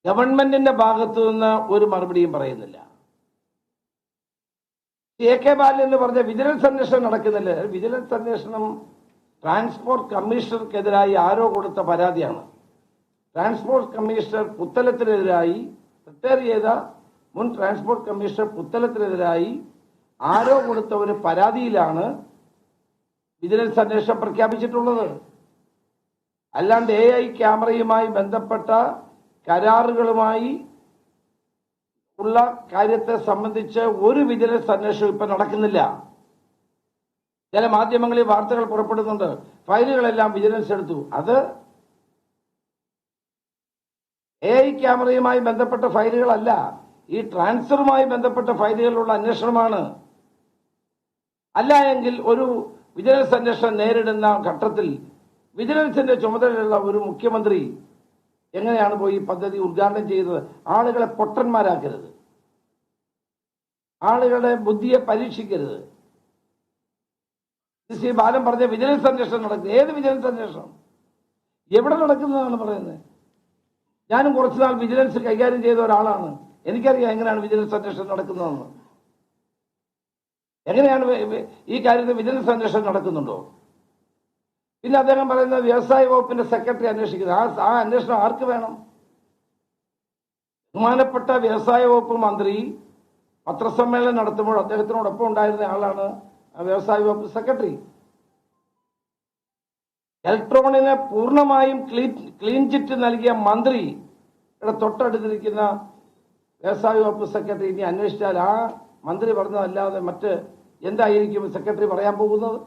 ഗവൺമെന്റിന്റെ ഭാഗത്തു നിന്ന് ഒരു മറുപടിയും പറയുന്നില്ല. AK ബാലൻ എന്ന് പറഞ്ഞ വിജിലൻസ് അന്വേഷണം നടക്കുന്നില്ല. വിജിലൻസ് അന്വേഷണം ട്രാൻസ്പോർട്ട് കമ്മീഷണർക്കെതിരായി ആരോ കൊടുത്ത പരാതിയാണ്. ട്രാൻസ്പോർട്ട് കമ്മീഷണർ പുത്തലത്തിനെതിരായി, റിട്ടയർ ചെയ്ത മുൻ ട്രാൻസ്പോർട്ട് കമ്മീഷണർ പുത്തലത്തിനെതിരായി ആരോ കൊടുത്ത ഒരു പരാതിയിലാണ് വിജിലൻസ് അന്വേഷണം പ്രഖ്യാപിച്ചിട്ടുള്ളത്. അല്ലാണ്ട് AI ക്യാമറയുമായി ബന്ധപ്പെട്ട കരാറുകളുമായി ഉള്ള കാര്യത്തെ സംബന്ധിച്ച് ഒരു വിജിലൻസ് അന്വേഷണം ഇപ്പൊ നടക്കുന്നില്ല. ചില മാധ്യമങ്ങളിൽ വാർത്തകൾ പുറപ്പെടുന്നുണ്ട്, ഫയലുകളെല്ലാം വിജിലൻസ് എടുത്തു. അത് AI ക്യാമറയുമായി ബന്ധപ്പെട്ട ഫയലുകളല്ല, ഈ ട്രാൻസ്ഫറുമായി ബന്ധപ്പെട്ട ഫയലുകളിലുള്ള അന്വേഷണമാണ്. അല്ല എങ്കിൽ ഒരു വിജിലൻസ് അന്വേഷണം നേരിടുന്ന ഘട്ടത്തിൽ വിജിലൻസിന്റെ ചുമതലയുള്ള ഒരു മുഖ്യമന്ത്രി എങ്ങനെയാണ് പോയി പദ്ധതി ഉദ്ഘാടനം ചെയ്തത്? ആളുകളെ പൊട്ടന്മാരാക്കരുത്, ആളുകളുടെ ബുദ്ധിയെ പരീക്ഷിക്കരുത്. ശ്രീ ബാലൻ പറഞ്ഞ വിജിലൻസ് അന്വേഷണം നടക്കുന്നത്, ഏത് വിജിലൻസ് അന്വേഷണം, എവിടെ നടക്കുന്നതാണ് പറയുന്നത്? ഞാനും കുറച്ചുനാൾ വിജിലൻസ് കൈകാര്യം ചെയ്ത ഒരാളാണ്, എനിക്കറിയാം എങ്ങനെയാണ് വിജിലൻസ് അന്വേഷണം നടക്കുന്നതെന്ന്. എങ്ങനെയാണ് ഈ കാര്യത്തിൽ വിജിലൻസ് അന്വേഷണം നടക്കുന്നുണ്ടോ? പിന്നെ അദ്ദേഹം പറയുന്നത് വ്യവസായ വകുപ്പിന്റെ സെക്രട്ടറി അന്വേഷിക്കുന്നത്. ആ അന്വേഷണം ആർക്ക് വേണം? ബഹുമാനപ്പെട്ട വ്യവസായ വകുപ്പ് മന്ത്രി പത്രസമ്മേളനം നടത്തുമ്പോൾ അദ്ദേഹത്തിനോടൊപ്പം ഉണ്ടായിരുന്ന ആളാണ് വ്യവസായ വകുപ്പ് സെക്രട്ടറി. ഇലക്ട്രോണിന് പൂർണ്ണമായും ക്ലീൻ ചിറ്റ് നൽകിയ മന്ത്രിയുടെ തൊട്ടടുത്തിരിക്കുന്ന വ്യവസായ വകുപ്പ് സെക്രട്ടറി ഇനി അന്വേഷിച്ചാൽ ആ മന്ത്രി പറഞ്ഞതല്ലാതെ മറ്റ് എന്തായിരിക്കും സെക്രട്ടറി പറയാൻ പോകുന്നത്?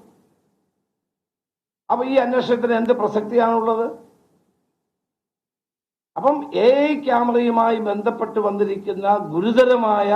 അപ്പൊ ഈ അന്വേഷണത്തിന് എന്ത് പ്രസക്തിയാണുള്ളത്? അപ്പം AI ക്യാമറയുമായി ബന്ധപ്പെട്ട് വന്നിരിക്കുന്ന ഗുരുതരമായ